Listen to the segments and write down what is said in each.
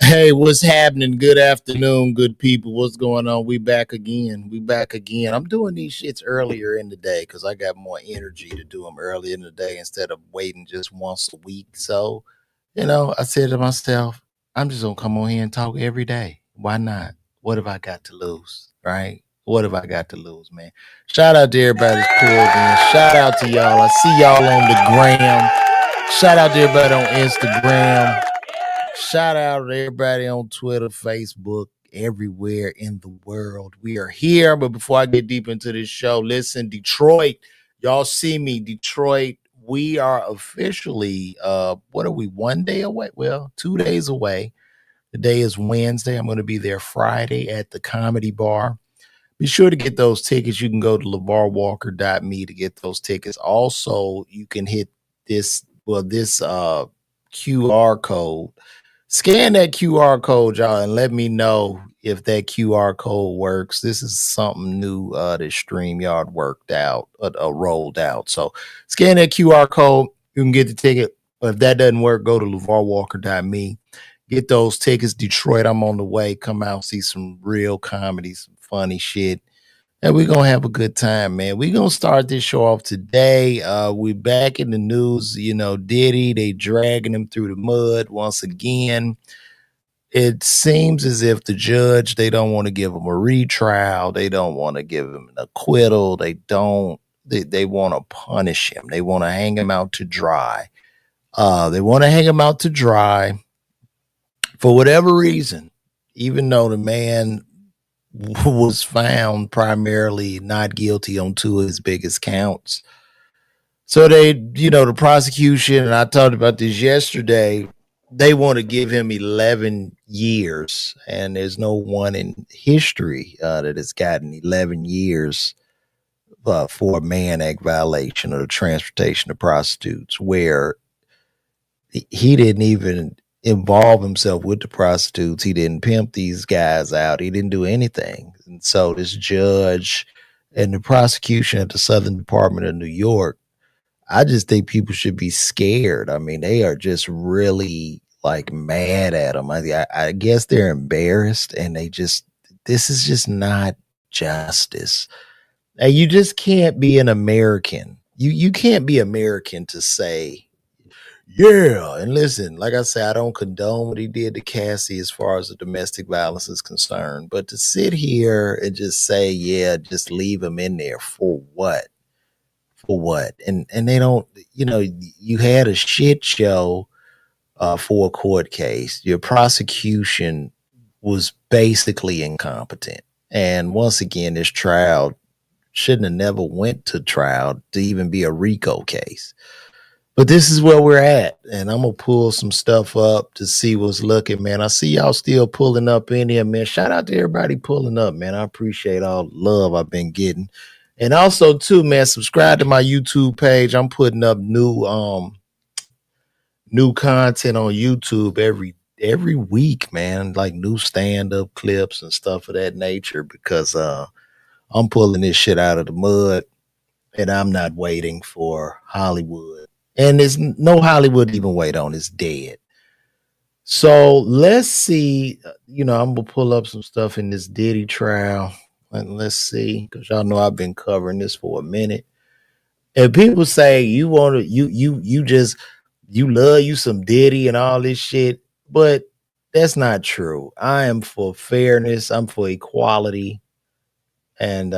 Hey, what's happening? Good afternoon, good people. What's going on? We back again. We back again. I'm doing these shits earlier in the day because I got more energy to do them earlier in the day instead of waiting just once a week. So, I said to myself, I'm just gonna come on here and talk every day. Why not? What have I got to lose? Right? What have I got to lose, man? Shout out to everybody that's pulled in. Shout out to y'all. I see y'all on the gram. Shout out to everybody on Instagram. Shout out to everybody on Twitter, Facebook, everywhere in the world. We are here. But before I get deep into this show, listen, Detroit, y'all see me, Detroit. We are officially, what are we, one day away? Well, 2 days away. Today is Wednesday. I'm going to be there Friday at the Comedy Bar. Be sure to get those tickets. You can go to LeVarWalker.me to get those tickets. Also, you can hit this QR code. Scan that QR code, y'all, and let me know if that QR code works. This is something new that StreamYard rolled out. So scan that QR code. You can get the ticket. But if that doesn't work, go to LeVarWalker.me. Get those tickets. Detroit, I'm on the way. Come out, see some real comedy, some funny shit. And we're gonna have a good time, man. We're gonna start this show off today. We back in the news, Diddy, they dragging him through the mud once again. It seems as if the judge, they don't want to give him a retrial, they don't want to give him an acquittal, they want to punish him, they want to hang him out to dry. They want to hang him out to dry for whatever reason, even though the man was found primarily not guilty on two of his biggest counts. So the prosecution, and I talked about this yesterday, they want to give him 11 years, and there's no one in history that has gotten 11 years for a Mann Act violation of the transportation of prostitutes, where he didn't even involve himself with the prostitutes. He didn't pimp these guys out. He didn't do anything. And so this judge and the prosecution at the Southern Department of New York, I just think people should be scared. I mean, they are just really like mad at him. I guess they're embarrassed, and this is just not justice. And you just can't be an American. You can't be American to say, yeah, and listen, like I said, I don't condone what he did to Cassie as far as the domestic violence is concerned, but to sit here and just say, yeah, just leave him in there for what? For what? And they don't, you had a shit show for a court case. Your prosecution was basically incompetent. And once again, this trial shouldn't have never went to trial to even be a RICO case. But this is where we're at, and I'm going to pull some stuff up to see what's looking, man. I see y'all still pulling up in here, man. Shout out to everybody pulling up, man. I appreciate all the love I've been getting. And also, too, man, subscribe to my YouTube page. I'm putting up new content on YouTube every week, man, like new stand-up clips and stuff of that nature, because I'm pulling this shit out of the mud, and I'm not waiting for Hollywood. And there's no Hollywood to even wait on. It's dead. So let's see. I'm going to pull up some stuff in this Diddy trial. And let's see, because y'all know I've been covering this for a minute. And people say you want to, you love you some Diddy and all this shit. But that's not true. I am for fairness. I'm for equality. And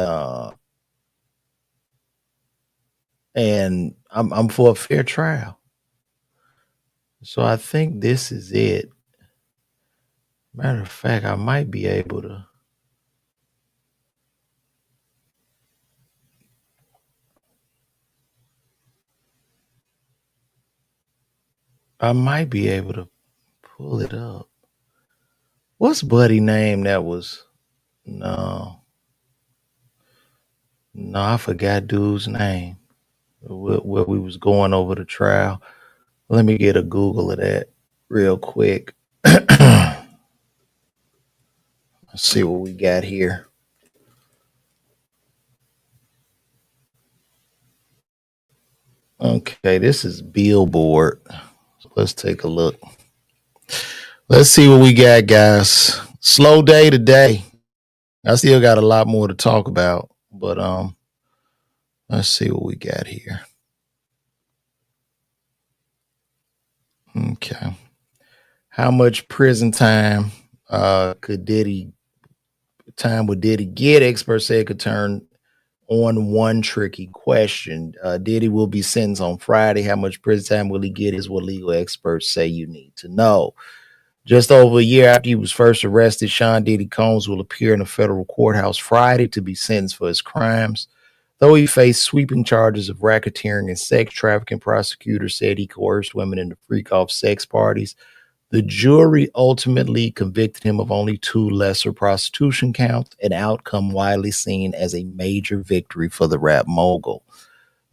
I'm for a fair trial. So I think this is it. Matter of fact, I might be able to. I might be able to pull it up. What's Buddy name that was? No, I forgot dude's name. Where we was going over the trial. Let me get a Google of that real quick. Let's see what we got here. Okay, this is Billboard. Let's take a look. Let's see what we got, guys. Slow day today. I still got a lot more to talk about, but let's see what we got here. Okay. How much prison time would Diddy get? Experts say it could turn on one tricky question. Diddy will be sentenced on Friday. How much prison time will he get is what legal experts say you need to know. Just over a year after he was first arrested, Sean Diddy Combs will appear in a federal courthouse Friday to be sentenced for his crimes. Though he faced sweeping charges of racketeering and sex trafficking, prosecutors said he coerced women into freak-off sex parties. The jury ultimately convicted him of only 2 lesser prostitution counts, an outcome widely seen as a major victory for the rap mogul.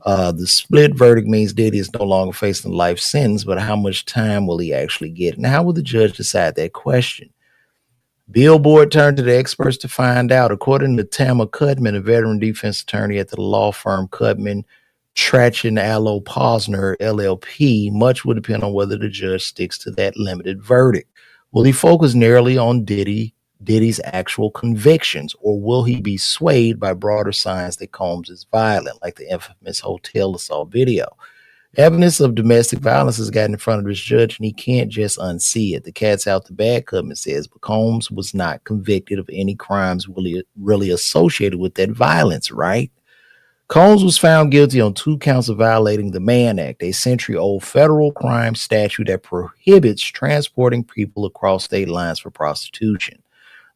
The split verdict means Diddy is no longer facing a life sentence, but how much time will he actually get? And how will the judge decide that question? Billboard turned to the experts to find out. According to Tama Cudman, a veteran defense attorney at the law firm Cudman, Trachin Allo Posner, LLP, much would depend on whether the judge sticks to that limited verdict. Will he focus narrowly on Diddy's actual convictions, or will he be swayed by broader signs that Combs is violent, like the infamous hotel assault video? Evidence of domestic violence has gotten in front of this judge, and he can't just unsee it. The cat's out the bag, Cubman says, but Combs was not convicted of any crimes really associated with that violence, right? Combs was found guilty on 2 counts of violating the Mann Act, a century-old federal crime statute that prohibits transporting people across state lines for prostitution.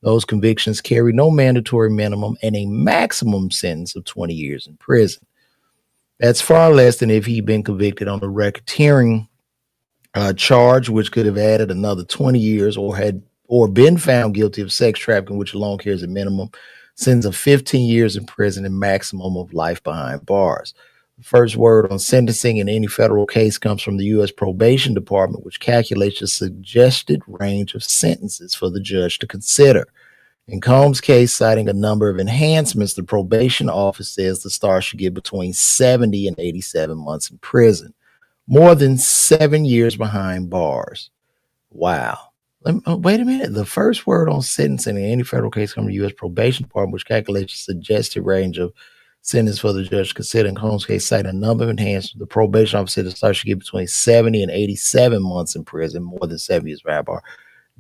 Those convictions carry no mandatory minimum and a maximum sentence of 20 years in prison. That's far less than if he'd been convicted on a racketeering charge, which could have added another 20 years, or been found guilty of sex trafficking, which alone carries a minimum sentence of 15 years in prison and maximum of life behind bars. The first word on sentencing in any federal case comes from the U.S. Probation Department, which calculates the suggested range of sentences for the judge to consider. In Combs' case, citing a number of enhancements, the probation office says the star should get between 70 and 87 months in prison, more than 7 years behind bars. Wow. Wait a minute. The first word on sentencing in any federal case comes from the U.S. Probation Department, which calculates the suggested range of sentence for the judge to consider. In Combs' case, citing a number of enhancements, the probation office said the star should get between 70 and 87 months in prison, more than 7 years behind bars.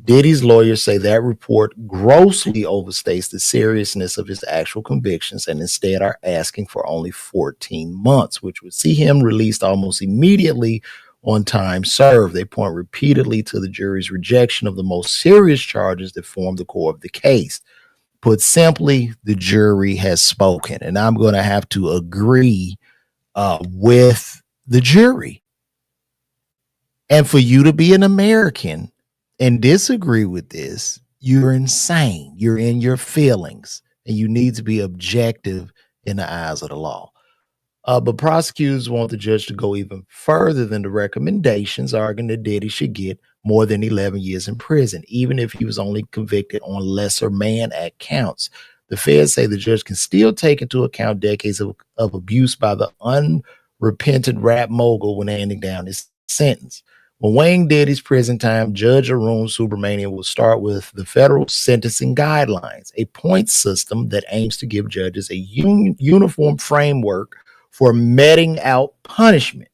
Diddy's lawyers say that report grossly overstates the seriousness of his actual convictions and instead are asking for only 14 months, which would see him released almost immediately on time served. They point repeatedly to the jury's rejection of the most serious charges that form the core of the case. Put simply, the jury has spoken, and I'm going to have to agree with the jury. And for you to be an American and disagree with this, you're insane. You're in your feelings, and you need to be objective in the eyes of the law. But prosecutors want the judge to go even further than the recommendations, arguing that Diddy should get more than 11 years in prison, even if he was only convicted on lesser Mann Act counts. The feds say the judge can still take into account decades of abuse by the unrepentant rap mogul when handing down his sentence. When weighing Diddy's prison time, Judge Arun Subramanian will start with the federal sentencing guidelines, a point system that aims to give judges a uniform framework for meting out punishment.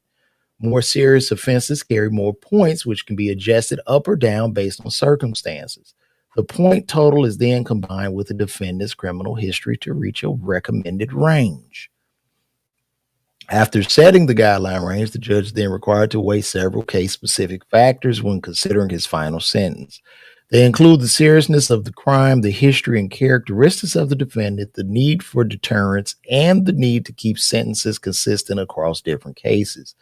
More serious offenses carry more points, which can be adjusted up or down based on circumstances. The point total is then combined with the defendant's criminal history to reach a recommended range. After setting the guideline range, the judge is then required to weigh several case-specific factors when considering his final sentence. They include the seriousness of the crime, the history and characteristics of the defendant, the need for deterrence, and the need to keep sentences consistent across different cases.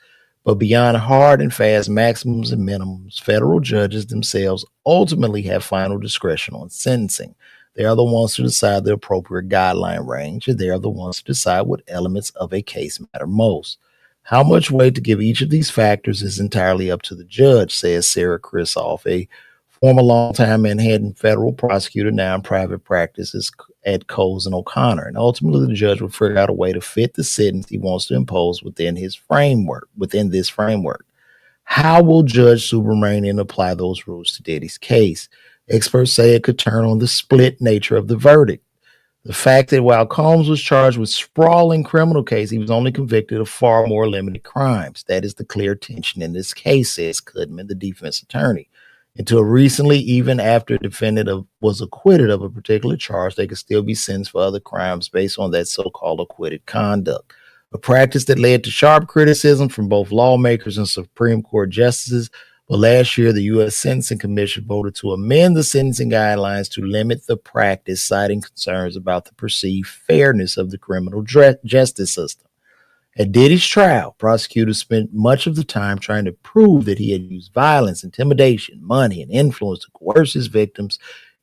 But beyond hard and fast maximums and minimums, federal judges themselves ultimately have final discretion on sentencing. They are the ones to decide the appropriate guideline range, and they are the ones to decide what elements of a case matter most. How much weight to give each of these factors is entirely up to the judge, says Sarah Krisoff, a former longtime Manhattan federal prosecutor, now in private practice at Coles and O'Connor. And ultimately, the judge will figure out a way to fit the sentence he wants to impose within this framework. How will Judge Subramanian apply those rules to Diddy's case? Experts say it could turn on the split nature of the verdict. The fact that while Combs was charged with sprawling criminal case, he was only convicted of far more limited crimes. That is the clear tension in this case, says Goodman, the defense attorney. Until recently, even after a defendant was acquitted of a particular charge, they could still be sentenced for other crimes based on that so-called acquitted conduct. A practice that led to sharp criticism from both lawmakers and Supreme Court justices. But last year, the U.S. Sentencing Commission voted to amend the sentencing guidelines to limit the practice, citing concerns about the perceived fairness of the criminal justice system. At Diddy's trial, prosecutors spent much of the time trying to prove that he had used violence, intimidation, money, and influence to coerce his victims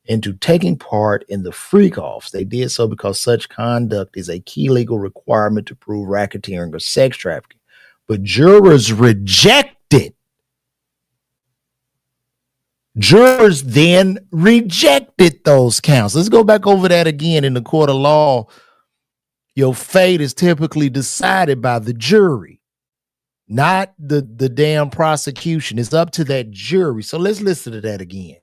into taking part in the freak-offs. They did so because such conduct is a key legal requirement to prove racketeering or sex trafficking. But jurors rejected. Jurors then rejected those counts. Let's go back over that again. In the court of law, your fate is typically decided by the jury, not the damn prosecution. It's up to that jury. So let's listen to that again.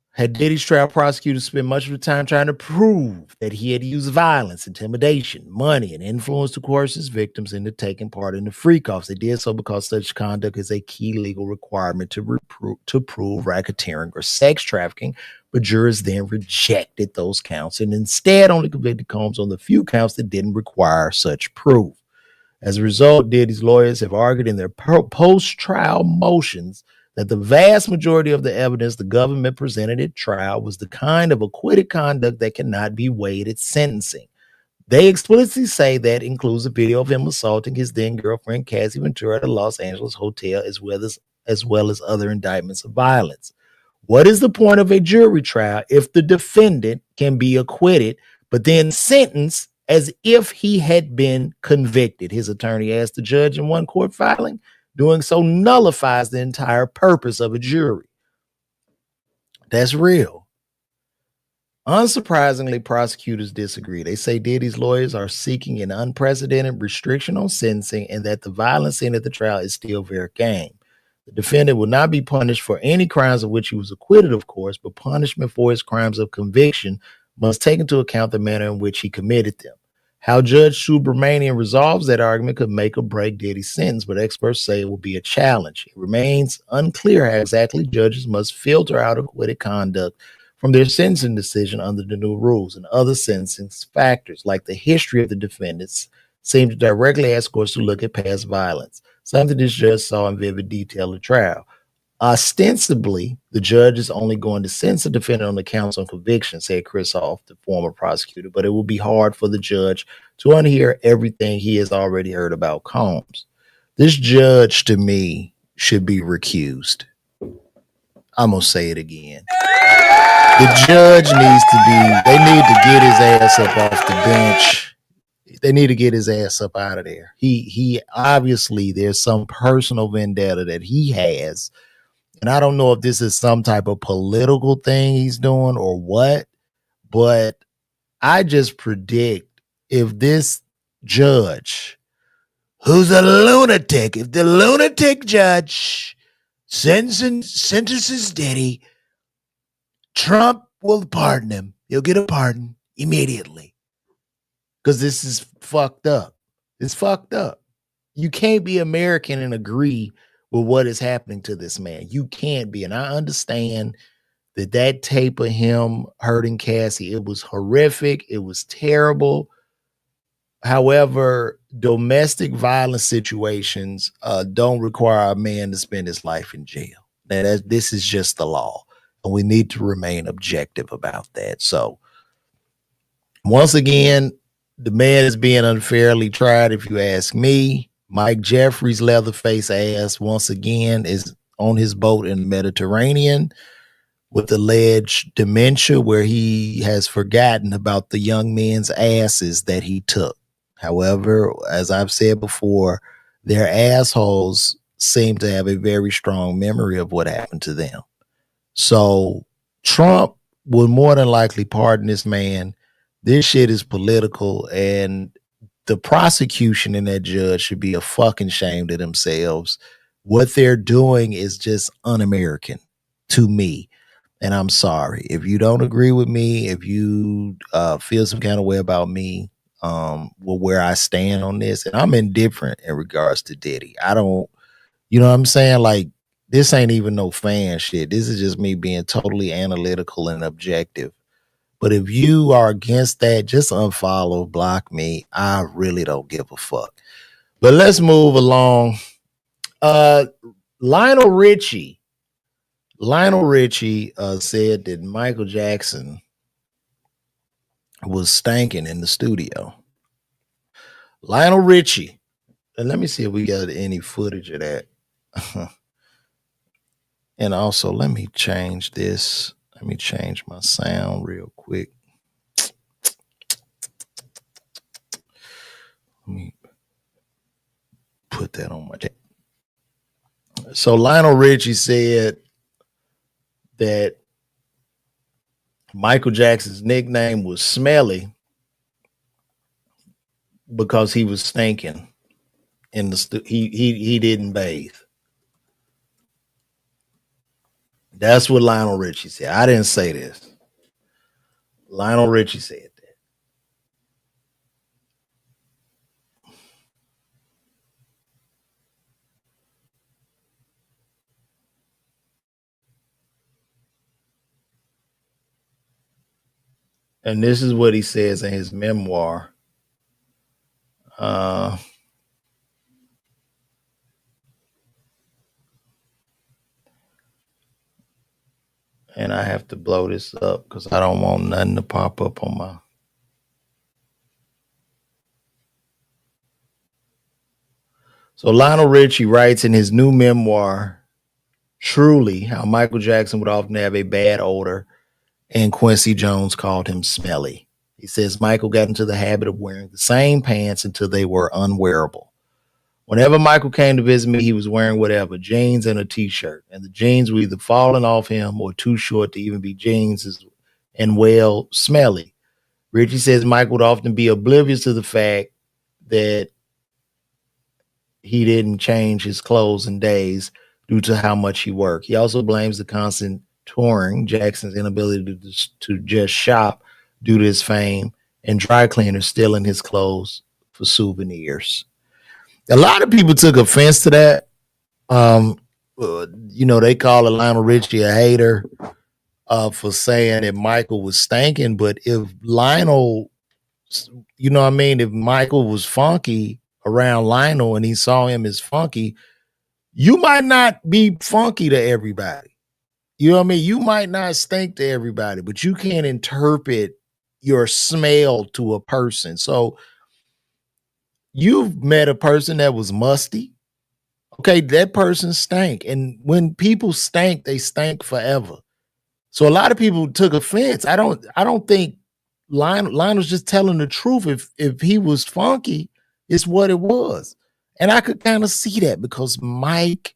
Had Diddy's trial, prosecutors spent much of the time trying to prove that he had used violence, intimidation, money, and influence to coerce his victims into taking part in the freak-offs. They did so because such conduct is a key legal requirement to prove racketeering or sex trafficking, but jurors then rejected those counts and instead only convicted Combs on the few counts that didn't require such proof. As a result, Diddy's lawyers have argued in their post-trial motions that the vast majority of the evidence the government presented at trial was the kind of acquitted conduct that cannot be weighed at sentencing. They explicitly say that includes a video of him assaulting his then girlfriend Cassie Ventura at a Los Angeles hotel, as well as other indictments of violence. What is the point of a jury trial if the defendant can be acquitted but then sentenced as if he had been convicted? His attorney asked the judge in one court filing. Doing so nullifies the entire purpose of a jury. That's real. Unsurprisingly, prosecutors disagree. They say Diddy's lawyers are seeking an unprecedented restriction on sentencing and that the violence seen at the trial is still fair game. The defendant will not be punished for any crimes of which he was acquitted, of course, but punishment for his crimes of conviction must take into account the manner in which he committed them. How Judge Subramanian resolves that argument could make or break Diddy's sentence, but experts say it will be a challenge. It remains unclear how exactly judges must filter out acquitted conduct from their sentencing decision under the new rules, and other sentencing factors like the history of the defendants seem to directly ask courts to look at past violence, something this judge saw in vivid detail at trial. Ostensibly, the judge is only going to sentence the defendant on the counts on conviction, said Chris Hoff, the former prosecutor, but it will be hard for the judge to unhear everything he has already heard about Combs. This judge, to me, should be recused. I'm going to say it again. The judge needs to be, they need to get his ass up off the bench. They need to get his ass up out of there. He obviously, there's some personal vendetta that he has. And I don't know if this is some type of political thing he's doing or what, but I just predict if this judge, who's a lunatic, if the lunatic judge sentences Diddy, Trump will pardon him. He'll get a pardon immediately. Because this is fucked up. It's fucked up. You can't be American and agree with what is happening to this man. You can't be. And I understand that tape of him hurting Cassie, it was horrific. It was terrible. However, domestic violence situations don't require a man to spend his life in jail. Now, this is just the law. And we need to remain objective about that. So, once again, the man is being unfairly tried, if you ask me. Mike Jeffries' Leatherface ass, once again, is on his boat in the Mediterranean with alleged dementia, where he has forgotten about the young men's asses that he took. However, as I've said before, their assholes seem to have a very strong memory of what happened to them. So Trump will more than likely pardon this man. This shit is political, and the prosecution and that judge should be a fucking shame to themselves. What they're doing is just un-American to me. And I'm sorry. If you don't agree with me, if you feel some kind of way about me, well, where I stand on this, and I'm indifferent in regards to Diddy. I don't, you know what I'm saying? Like, this ain't even no fan shit. This is just me being totally analytical and objective. But if you are against that, just unfollow, block me. I really don't give a fuck. But let's move along. Lionel Richie. Lionel Richie said that Michael Jackson was stanking in the studio. Lionel Richie. And let me see if we got any footage of that. And also, let me change this. Let me change my sound real quick. Let me put that on my chat. So Lionel Richie said that Michael Jackson's nickname was Smelly because he was stinking in the he didn't bathe. That's what Lionel Richie said. I didn't say this. Lionel Richie said that. And this is what he says in his memoir. And I have to blow this up because I don't want nothing to pop up on my. So Lionel Richie writes in his new memoir, Truly, how Michael Jackson would often have a bad odor and Quincy Jones called him Smelly. He says Michael got into the habit of wearing the same pants until they were unwearable. Whenever Michael came to visit me, he was wearing whatever, jeans and a t-shirt. And the jeans were either falling off him or too short to even be jeans and well, smelly. Richie says Michael would often be oblivious to the fact that he didn't change his clothes in days due to how much he worked. He also blames the constant touring, Jackson's inability to just shop due to his fame, and dry cleaners stealing his clothes for souvenirs. A lot of people took offense to that. They call Lionel Richie a hater for saying that Michael was stinking. But if Lionel, if Michael was funky around Lionel and he saw him as funky, you might not be funky to everybody. You know what I mean? You might not stink to everybody, but you can't interpret your smell to a person. So you've met a person that was musty. Okay, that person stank. And when people stank, they stank forever. So a lot of people took offense. I don't think Lionel's just telling the truth. If he was funky, it's what it was. And I could kind of see that because Mike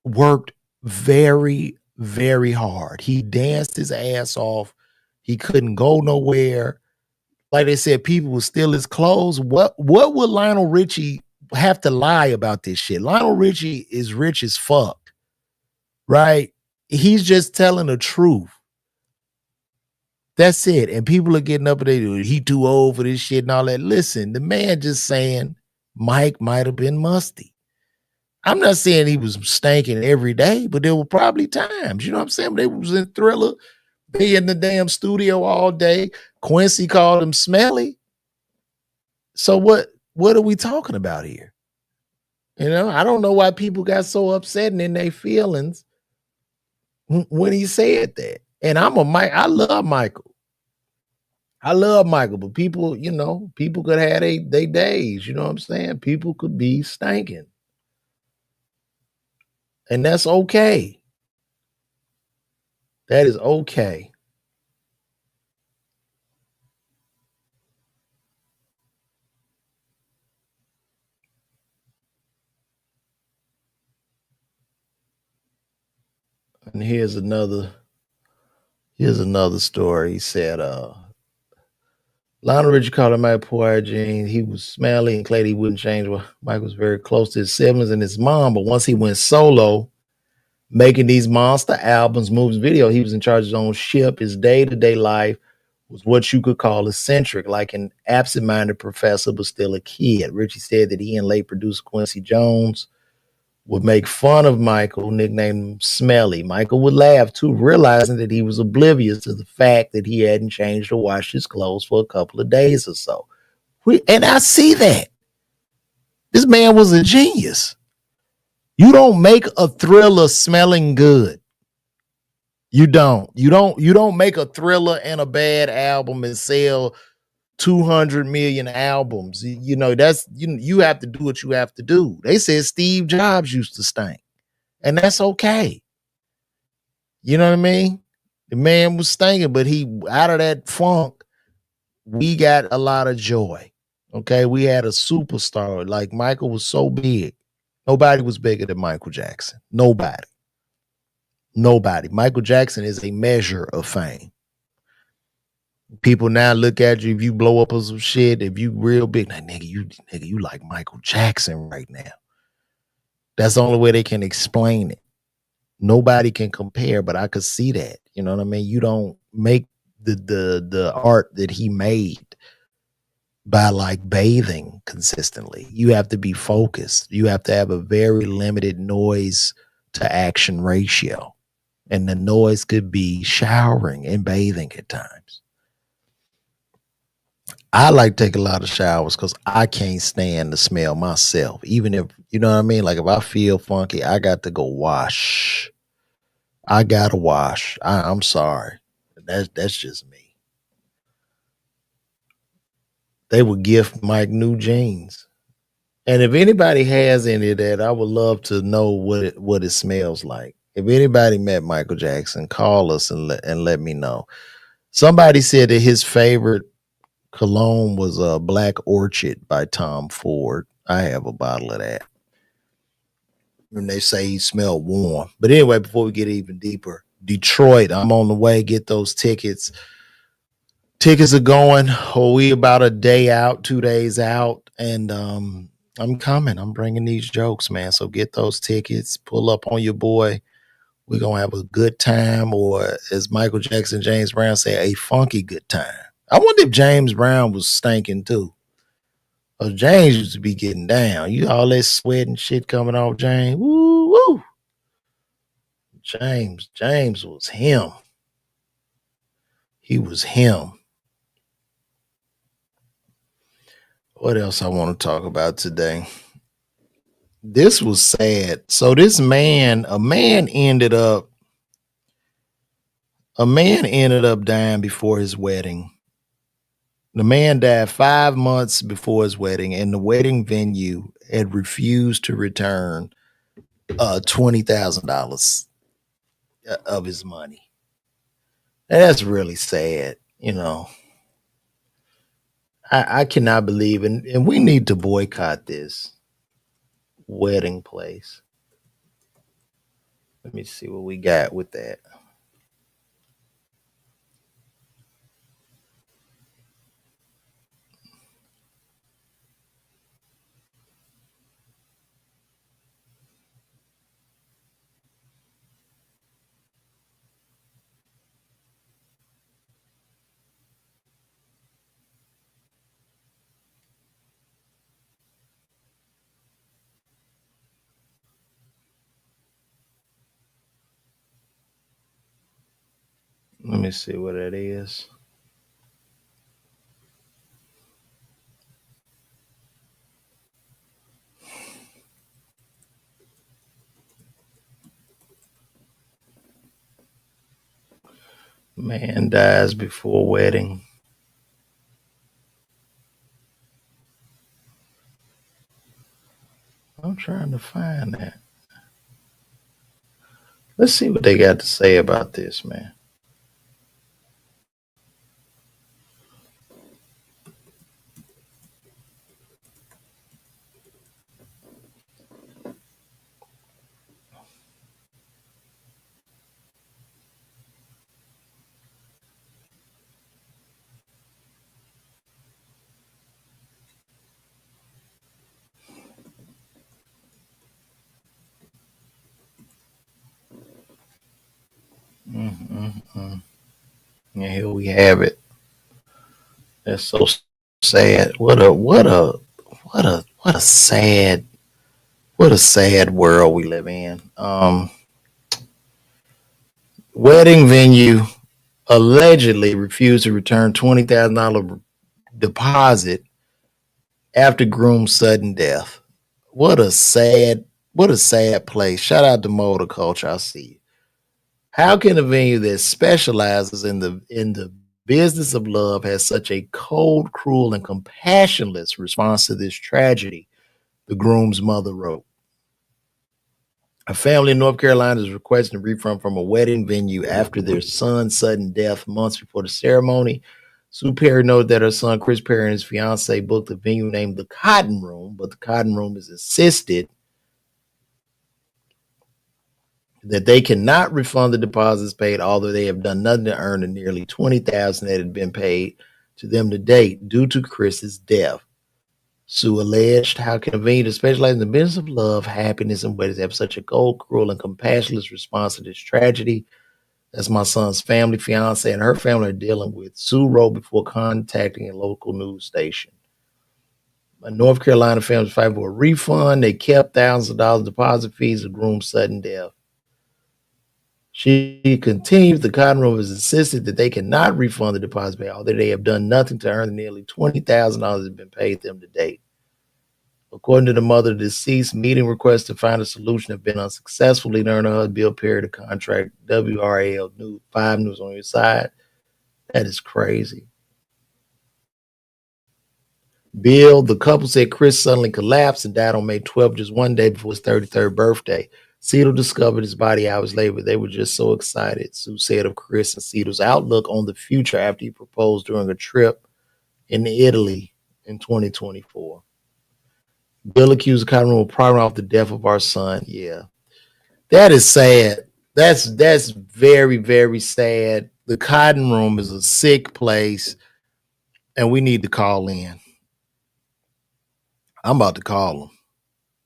worked very, very hard. He danced his ass off. He couldn't go nowhere. Like they said, people would steal his clothes. What would Lionel Richie have to lie about this shit? Lionel Richie is rich as fuck, right? He's just telling the truth. That's it. And people are getting up and he too old for this shit and all that. Listen, the man just saying Mike might have been musty. I'm not saying he was stinking every day, but there were probably times, you know what I'm saying? They was in Thriller. They in the damn studio all day. Quincy called him smelly. So what are we talking about here? I don't know why people got so upset and in their feelings when he said that. And I love Michael. I love Michael, but people, people could have they days, you know what I'm saying? People could be stinking. And that's okay. That is okay. And here's another story. He said, Lionel Richie called him my poor Gene. He was smelly and claimed he wouldn't change. Well, Mike was very close to his siblings and his mom, but once he went solo, making these monster albums, moves, video, he was in charge of his own ship. His day-to-day life was what you could call eccentric, like an absent-minded professor, but still a kid. Richie said that he and late producer Quincy Jones would make fun of Michael, nicknamed him Smelly. Michael would laugh too, realizing that he was oblivious to the fact that he hadn't changed or washed his clothes for a couple of days or so. And I see that. This man was a genius. You don't make a thriller smelling good. You don't. You don't make a thriller and a bad album and sell 200 million albums. That's you have to do what you have to do. They said Steve Jobs used to stink. And that's okay. You know what I mean? The man was stinking, but he out of that funk, we got a lot of joy. Okay. We had a superstar. Like Michael was so big. Nobody was bigger than Michael Jackson. Nobody. Michael Jackson is a measure of fame. People now look at you if you blow up or some shit, if you real big, like, you like Michael Jackson right now. That's the only way they can explain it. Nobody can compare, but I could see that. You know what I mean? You don't make the art that he made by like bathing consistently. You have to be focused. You have to have a very limited noise to action ratio. And the noise could be showering and bathing at times. I like to take a lot of showers because I can't stand the smell myself. Even if, you know what I mean? Like if I feel funky, I got to go wash. I gotta wash. I'm sorry. That's just me. They would gift Mike new jeans. And if anybody has any of that, I would love to know what it smells like. If anybody met Michael Jackson, call us and let me know. Somebody said that his favorite cologne was Black Orchid by Tom Ford. I have a bottle of that. And they say he smelled warm. But anyway, before we get even deeper, Detroit, I'm on the way. Get those tickets. Tickets are going. Oh, we about a day out, 2 days out, and I'm coming. I'm bringing these jokes, man. So get those tickets. Pull up on your boy. We're gonna have a good time, or as Michael Jackson, James Brown say, a funky good time. I wonder if James Brown was stinking too. James used to be getting down. You all that sweat and shit coming off James. Woo woo. James was him. He was him. What else I want to talk about today? This was sad. So this man, a man ended up dying before his wedding. The man died 5 months before his wedding, and the wedding venue had refused to return $20,000 of his money. And that's really sad, you know. I cannot believe, and we need to boycott this wedding place. Let me see what we got with that. Let me see what that is. Man dies before wedding. I'm trying to find that. Let's see what they got to say about this, man. And here we have it. That's so sad. What a sad world we live in. Wedding venue allegedly refused to return $20,000 deposit after groom's sudden death. What a sad place. Shout out to Motor Culture. I see you. How can a venue that specializes in the business of love has such a cold, cruel, and compassionless response to this tragedy? The groom's mother wrote. A family in North Carolina is requesting a refund from a wedding venue after their son's sudden death months before the ceremony. Sue Perry noted that her son Chris Perry and his fiancee booked a venue named the Cotton Room, but the Cotton Room has insisted that they cannot refund the deposits paid, although they have done nothing to earn the nearly $20,000 that had been paid to them to date due to Chris's death. Sue alleged, how can a venue that specializes in the business of love, happiness, and weddings have such a cold, cruel, and compassionless response to this tragedy? That's my son's family, fiance, and her family are dealing with. Sue wrote before contacting a local news station. A North Carolina family was fighting for a refund. They kept thousands of dollars deposit fees of groom's sudden death. She continued, the Cotton Room has insisted that they cannot refund the deposit pay, although they have done nothing to earn the nearly $20,000 that have been paid them to date. According to the mother of the deceased, meeting requests to find a solution have been unsuccessful. Leading her and her husband, Bill Perry, to contract WRAL 5 News on your side. That is crazy. Bill, the couple said Chris suddenly collapsed and died on May 12th, just one day before his 33rd birthday. Cedar discovered his body hours later, but they were just so excited. Sue said of Chris and Cedar's outlook on the future after he proposed during a trip in Italy in 2024. Bill accused the Cotton Room of prying off the death of our son. Yeah, that is sad. That's very, very sad. The Cotton Room is a sick place, and we need to call in. I'm about to call them.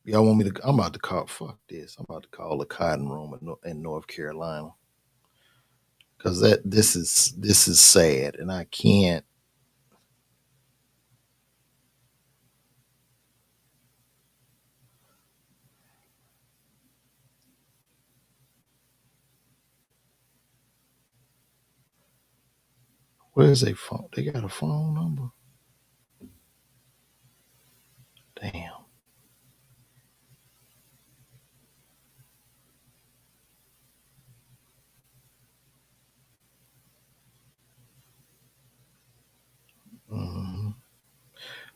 Y'all want me to? I'm about to call. Fuck this. I'm about to call the Cotton Room in North Carolina because this is sad, and I can't. Where's a phone? They got a phone number. Damn.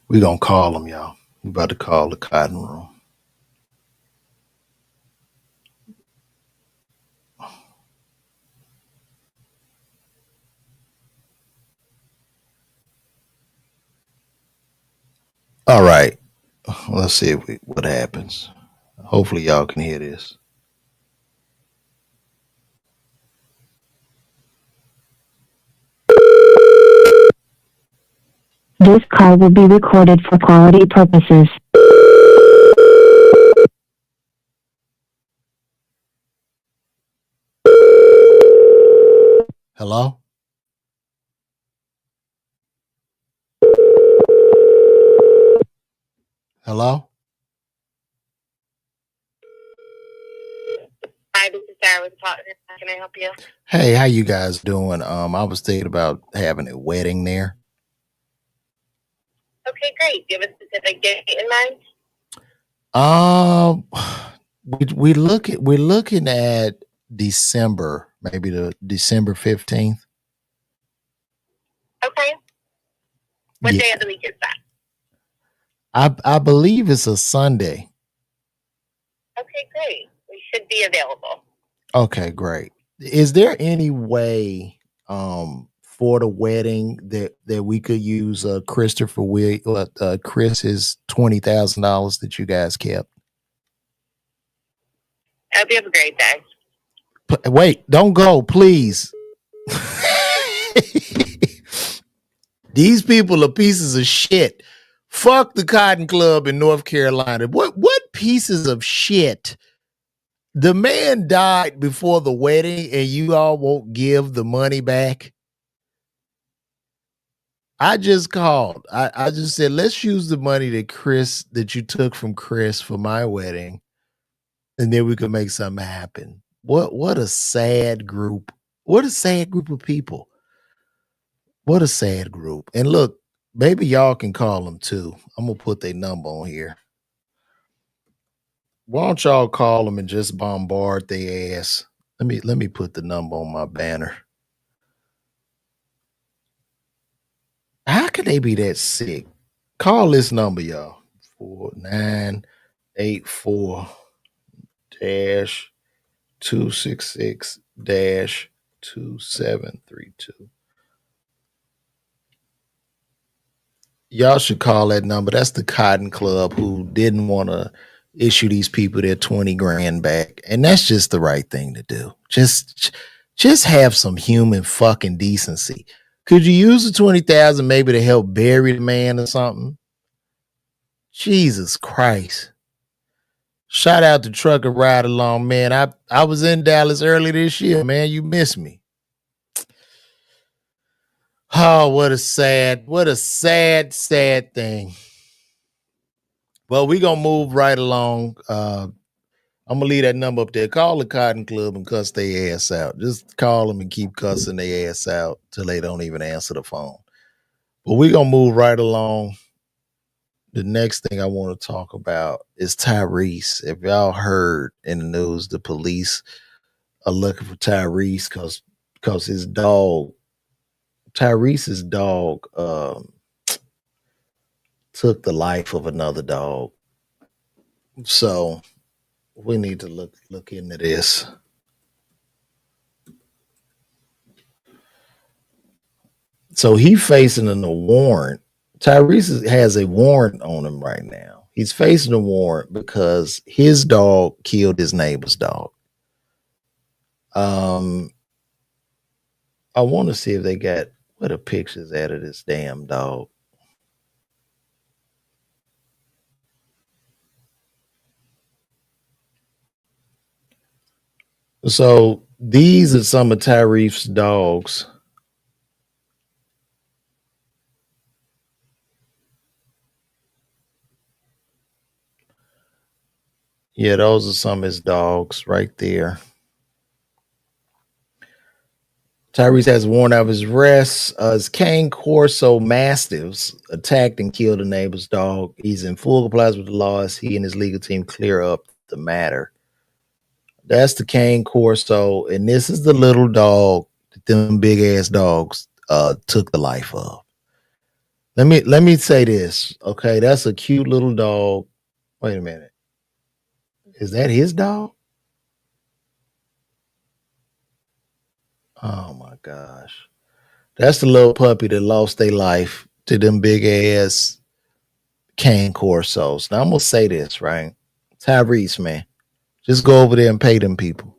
We gonna call them, y'all. We about to call the Cotton Room. All right. Let's see what happens. Hopefully, y'all can hear this. This call will be recorded for quality purposes. Hello? Hello? Hi, this is Sarah with Partner. How can I help you? Hey, how you guys doing? I was thinking about having a wedding there. Okay, great. Do you have a specific date in mind? We're looking at December, maybe the December 15th. Okay. What day of the week is that? I believe it's a Sunday. Okay, great. We should be available. Okay, great. Is there any way for the wedding that we could use Christopher Chris's $20,000 that you guys kept? I hope you have a great day. Wait, don't go, please. These people are pieces of shit. Fuck the Cotton Club in North Carolina. What pieces of shit The man died before the wedding and you all won't give the money back. I just called. I just said, let's use the money that you took from Chris for my wedding, and then we could make something happen. What a sad group. What a sad group of people. What a sad group. And look, maybe y'all can call them too. I'm gonna put their number on here. Why don't y'all call them and just bombard their ass? Let me put the number on my banner. How could they be that sick? Call this number, y'all. 4984 266 2732. Y'all should call that number. That's the Cotton Club who didn't want to issue these people their 20 grand back. And that's just the right thing to do. Just have some human fucking decency. Could you use the 20,000 maybe to help bury the man or something? Jesus Christ. Shout out to Trucker Ride Along, man. I was in Dallas early this year, man. You missed me. Oh, what a sad thing. Well, we're gonna move right along. I'm gonna leave that number up there. Call the Cotton Club and cuss their ass out. Just call them and keep cussing their ass out till they don't even answer the phone. But we're gonna move right along. The next thing I want to talk about is Tyrese. If y'all heard in the news, the police are looking for Tyrese because his dog, Tyrese's dog, took the life of another dog. So we need to look into this. So he facing a warrant. Tyrese has a warrant on him right now. He's facing a warrant because his dog killed his neighbor's dog. I want to see if they got what are pictures out of this damn dog. So these are some of Tyrese's dogs. Yeah, those are some of his dogs right there. Tyrese has a warrant out of his arrest. His Cane Corso Mastiffs attacked and killed a neighbor's dog. He's in full compliance with the law as he and his legal team clear up the matter. That's the Cane Corso, and this is the little dog that them big ass dogs took the life of. Let me say this, okay? That's a cute little dog. Wait a minute. Is that his dog? Oh my gosh. That's the little puppy that lost their life to them big ass Cane Corsos. Now I'm gonna say this, right? Tyrese, man. Just go over there and pay them people.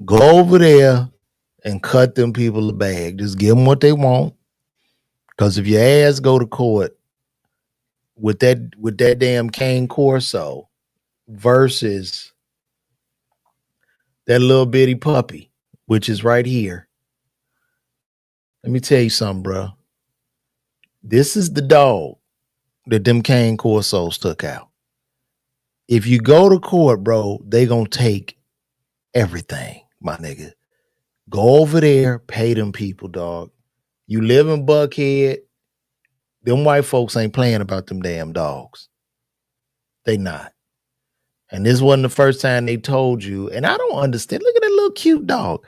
Go over there and cut them people a bag. Just give them what they want. Because if your ass go to court with that damn Cane Corso versus that little bitty puppy, which is right here. Let me tell you something, bro. This is the dog that them Cane Corsos took out. If you go to court, bro, they gonna take everything, my nigga. Go over there, pay them people, dog. You live in Buckhead. Them white folks ain't playing about them damn dogs. They not. And this wasn't the first time they told you. And I don't understand. Look at that little cute dog.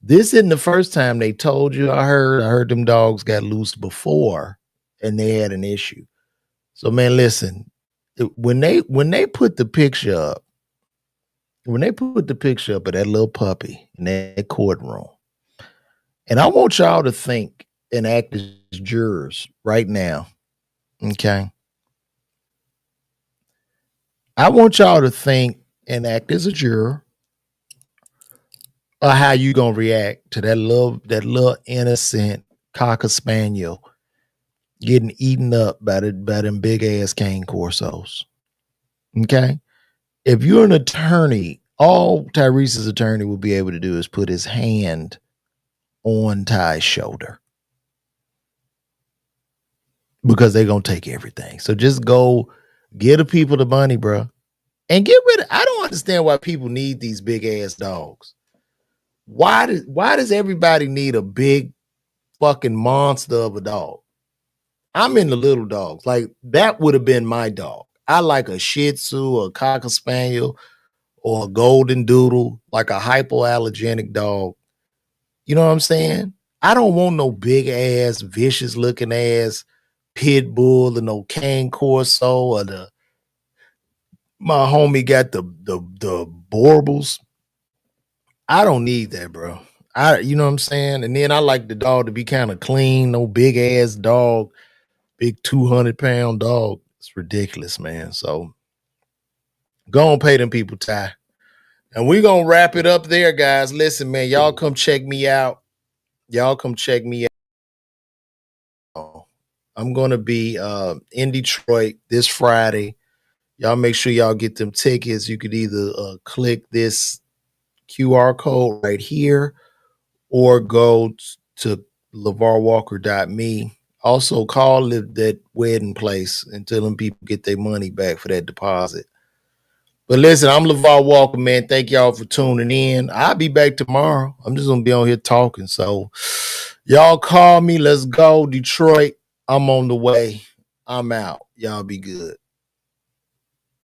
This isn't the first time they told you. I heard them dogs got loose before and they had an issue. So man, listen, when they put the picture up, of that little puppy in that courtroom, and I want y'all to think and act as jurors right now. Okay. I want y'all to think and act as a juror or how you gonna react to that little innocent cocker spaniel getting eaten up by them big ass Cane Corsos. Okay. If you're an attorney, all Tyrese's attorney will be able to do is put his hand on Ty's shoulder because they're going to take everything. So just go get the people the money, bro. And get rid of, I don't understand why people need these big ass dogs. Why does everybody need a big fucking monster of a dog? I'm in the little dogs. Like that would have been my dog. I like a Shih Tzu, a Cocker Spaniel, or a Golden Doodle, like a hypoallergenic dog. You know what I'm saying? I don't want no big ass, vicious looking ass pit bull or no cane corso or my homie got the Borbles. I don't need that, bro. You know what I'm saying? And then I like the dog to be kind of clean, no big ass dog, big 200-pound dog. It's ridiculous, man. So go on, pay them people, Ty. And we're gonna wrap it up there, guys. Listen, man, y'all come check me out. Y'all come check me out. I'm gonna be in Detroit this Friday. Y'all make sure y'all get them tickets. You could either click this QR code right here or go to LeVarWalker.me. Also call that wedding place and tell them people get their money back for that deposit. But listen, I'm LeVar Walker, man. Thank y'all for tuning in. I'll be back tomorrow. I'm just gonna be on here talking. So y'all call me. Let's go. Detroit. I'm on the way. I'm out. Y'all be good.